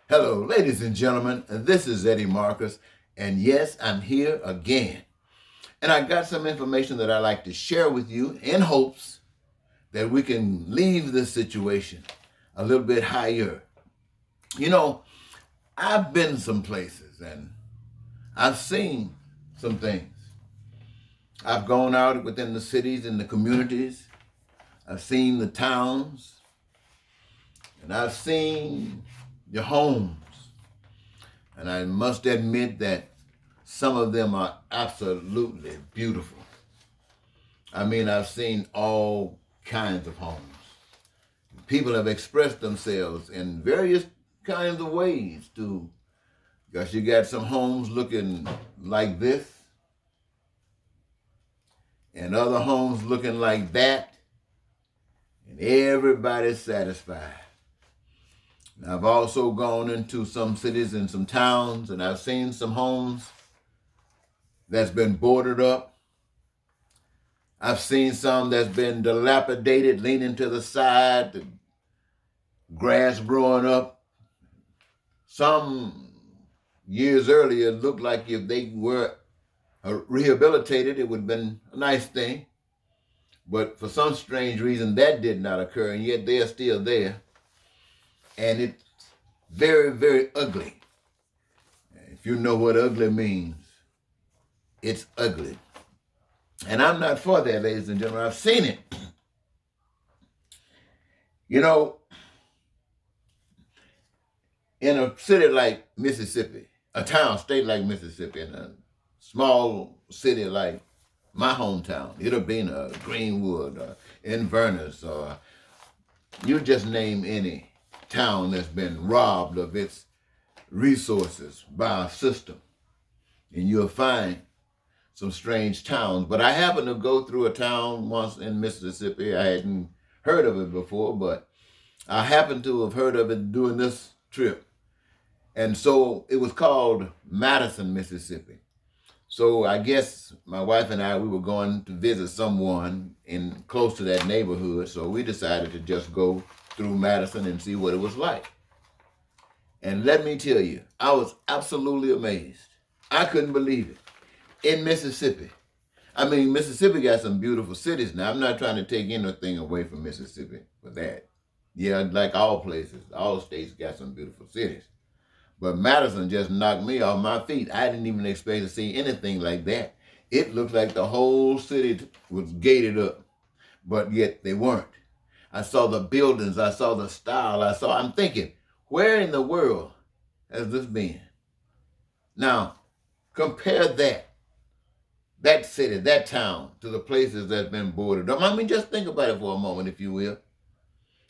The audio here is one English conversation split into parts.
Hello, ladies and gentlemen. This is Eddie Marcus, and yes, I'm here again. And I got some information that I'd like to share with you in hopes that we can leave this situation a little bit higher. You know, I've been some places and I've seen some things. I've gone out within the cities and the communities. I've seen the towns, and I've seen the homes. And I must admit that some of them are absolutely beautiful. I mean, I've seen all kinds of homes. People have expressed themselves in various kinds of ways to, because you got some homes looking like this and other homes looking like that, and everybody's satisfied. Now, I've also gone into some cities and some towns, and I've seen some homes that's been boarded up. I've seen some that's been dilapidated, leaning to the side, the grass growing up. Some years earlier looked like if they were rehabilitated, it would have been a nice thing. But for some strange reason, that did not occur, and yet they're still there. And it's very, very ugly. If you know what ugly means, it's ugly. And I'm not for that, ladies and gentlemen. I've seen it. You know, in a city like Mississippi, a town, state like Mississippi, and a small city like my hometown, it'll be in Greenwood or Inverness, or you just name any town that's been robbed of its resources by a system, and you'll find some strange towns. But I happened to go through a town once in Mississippi. I hadn't heard of it before, but I happened to have heard of it during this trip. And so it was called Madison, Mississippi. So I guess my wife and I, we were going to visit someone in close to that neighborhood. So we decided to just go through Madison and see what it was like. And let me tell you, I was absolutely amazed. I couldn't believe it. In Mississippi. I mean, Mississippi got some beautiful cities. Now, I'm not trying to take anything away from Mississippi for that. Yeah, like all places, all states got some beautiful cities. But Madison just knocked me off my feet. I didn't even expect to see anything like that. It looked like the whole city was gated up, but yet they weren't. I saw the buildings, I saw the style, I'm thinking, where in the world has this been? Now, compare that city, that town, to the places that's been boarded up. I mean, just think about it for a moment, if you will.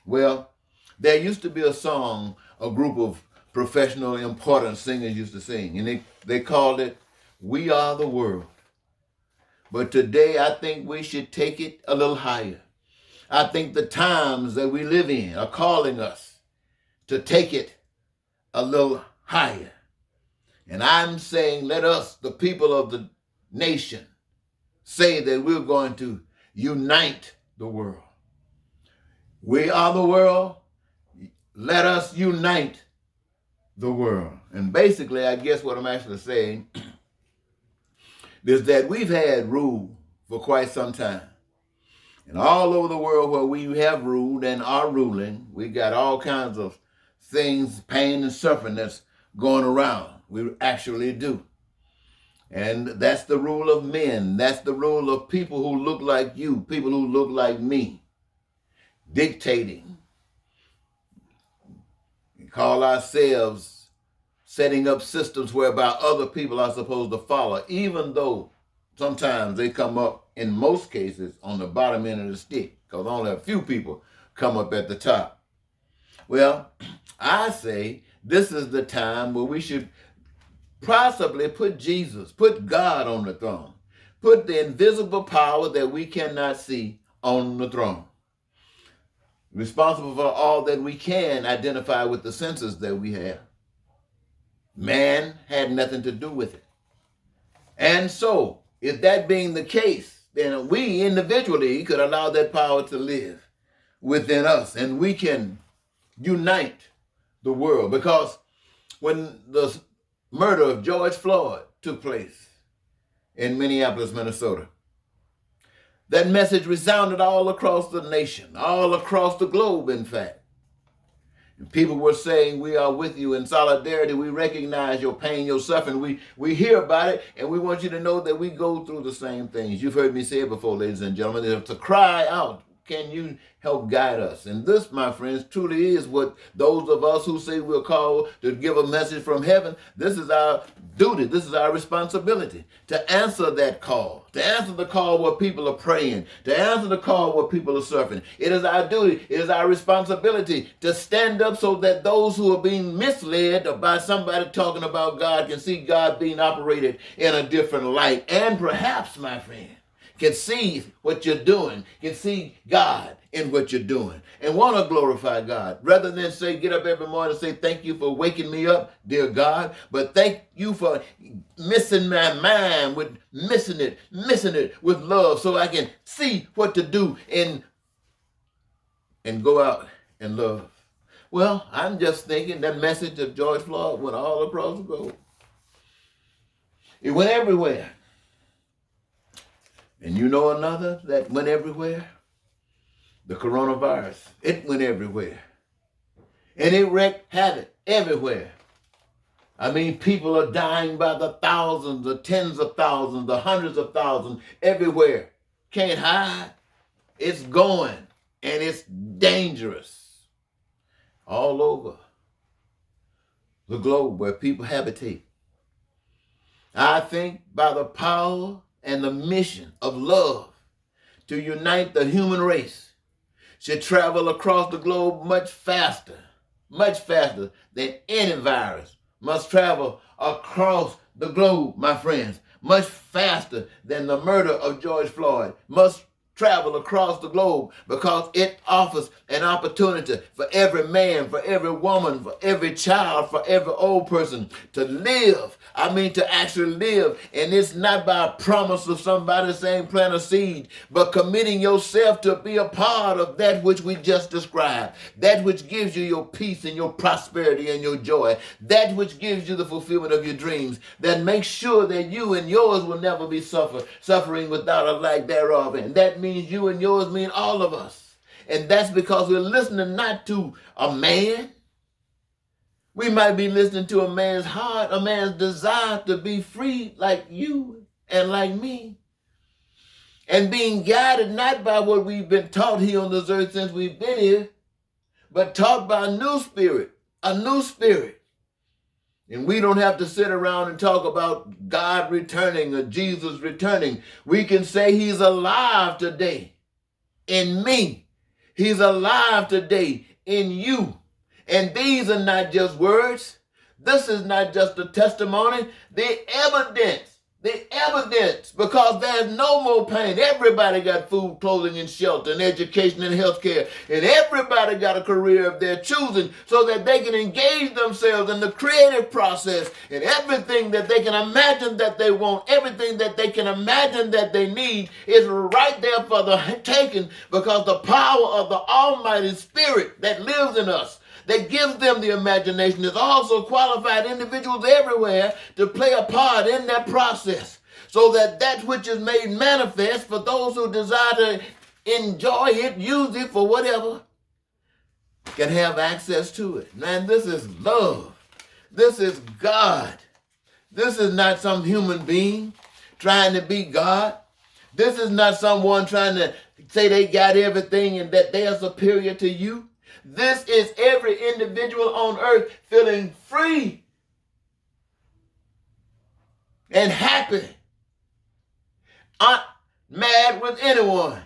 Well, there used to be a song a group of professional, important singers used to sing, and they called it, "We Are the World." But today, I think we should take it a little higher. I think the times that we live in are calling us to take it a little higher. And I'm saying, let us, the people of the nation, say that we're going to unite the world. We are the world. Let us unite the world. And basically, I guess what I'm actually saying is that we've had rule for quite some time. And all over the world where we have ruled and are ruling, we got all kinds of things, pain and suffering that's going around. We actually do. And that's the rule of men. That's the rule of people who look like you, people who look like me, dictating. We call ourselves setting up systems whereby other people are supposed to follow, even though sometimes they come up, in most cases, on the bottom end of the stick, because only a few people come up at the top. Well, I say this is the time where we should possibly put Jesus, put God on the throne, put the invisible power that we cannot see on the throne. Responsible for all that we can identify with the senses that we have. Man had nothing to do with it. And so, if that being the case, then we individually could allow that power to live within us, and we can unite the world, because when the murder of George Floyd took place in Minneapolis, Minnesota. That message resounded all across the nation, all across the globe, in fact. And people were saying, we are with you in solidarity. We recognize your pain, your suffering. We hear about it, and we want you to know that we go through the same things. You've heard me say it before, ladies and gentlemen, to cry out, can you help guide us? And this, my friends, truly is what those of us who say we're called to give a message from heaven, this is our duty, this is our responsibility, to answer that call, to answer the call where people are praying, to answer the call where people are suffering. It is our duty, it is our responsibility to stand up so that those who are being misled by somebody talking about God can see God being operated in a different light. And perhaps, my friend, can see what you're doing, can see God in what you're doing, and want to glorify God. Rather than say, get up every morning and say, thank you for waking me up, dear God, but thank you for missing my mind with missing it with love so I can see what to do and go out and love. Well, I'm just thinking that message of George Floyd went all across the globe. It went everywhere. And you know another that went everywhere? The coronavirus. It went everywhere. And it wreaked havoc everywhere. I mean, people are dying by the thousands, the tens of thousands, the hundreds of thousands, everywhere. Can't hide. It's going, and it's dangerous. All over the globe where people habitate. I think by the power and the mission of love to unite the human race should travel across the globe much faster than any virus must travel across the globe, my friends, much faster than the murder of George Floyd must travel across the globe, because it offers an opportunity for every man, for every woman, for every child, for every old person to live. I mean, to actually live. And it's not by a promise of somebody saying plant a seed, but committing yourself to be a part of that which we just described, that which gives you your peace and your prosperity and your joy, that which gives you the fulfillment of your dreams, that makes sure that you and yours will never be suffering without a lack thereof. And that means you and yours mean all of us. And that's because we're listening not to a man. We might be listening to a man's heart, a man's desire to be free like you and like me. And being guided not by what we've been taught here on this earth since we've been here, but taught by a new spirit, a new spirit. And we don't have to sit around and talk about God returning or Jesus returning. We can say he's alive today in me. He's alive today in you. And these are not just words. This is not just a testimony. The evidence, because there's no more pain. Everybody got food, clothing, and shelter, and education, and health care. And everybody got a career of their choosing so that they can engage themselves in the creative process, and everything that they can imagine that they want, everything that they can imagine that they need is right there for the taking, because the power of the Almighty Spirit that lives in us, that gives them the imagination, is also qualified individuals everywhere to play a part in that process, so that that which is made manifest for those who desire to enjoy it, use it for whatever, can have access to it. Man, this is love. This is God. This is not some human being trying to be God. This is not someone trying to say they got everything and that they are superior to you. This is every individual on earth feeling free and happy, not mad with anyone.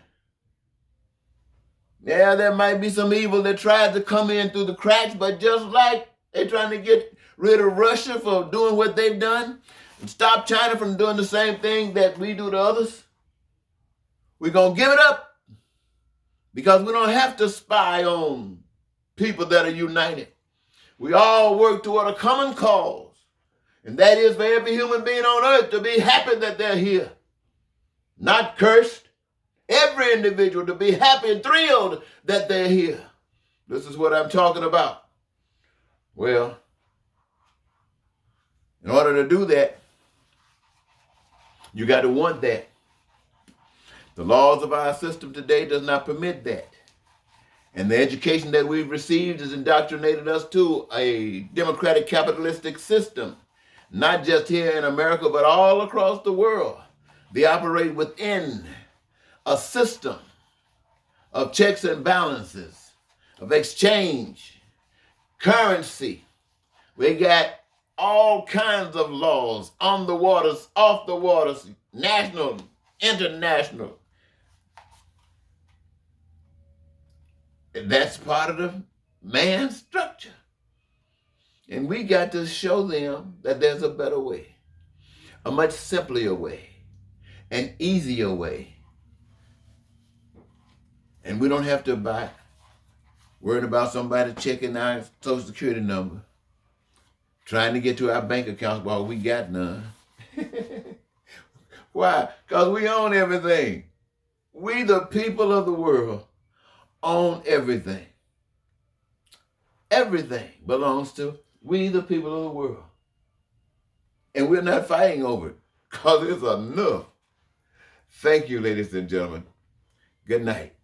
Yeah, there might be some evil that tries to come in through the cracks, but just like they're trying to get rid of Russia for doing what they've done and stop China from doing the same thing that we do to others, we're going to give it up, because we don't have to spy on people that are united. We all work toward a common cause, and that is for every human being on earth to be happy that they're here, not cursed. Every individual to be happy and thrilled that they're here. This is what I'm talking about. Well, In order to do that, you got to want that. The laws of our system today does not permit that. And the education that we've received has indoctrinated us to a democratic capitalistic system, not just here in America, but all across the world. They operate within a system of checks and balances, of exchange, currency. We got all kinds of laws on the waters, off the waters, national, international. That's part of the man's structure. And we got to show them that there's a better way, a much simpler way, an easier way. And we don't have to buy worrying about somebody checking our social security number, trying to get to our bank accounts while we got none. Why? Because we own everything. We, the people of the world, own everything. Everything belongs to we, the people of the world. And we're not fighting over it because it's enough. Thank you, ladies and gentlemen. Good night.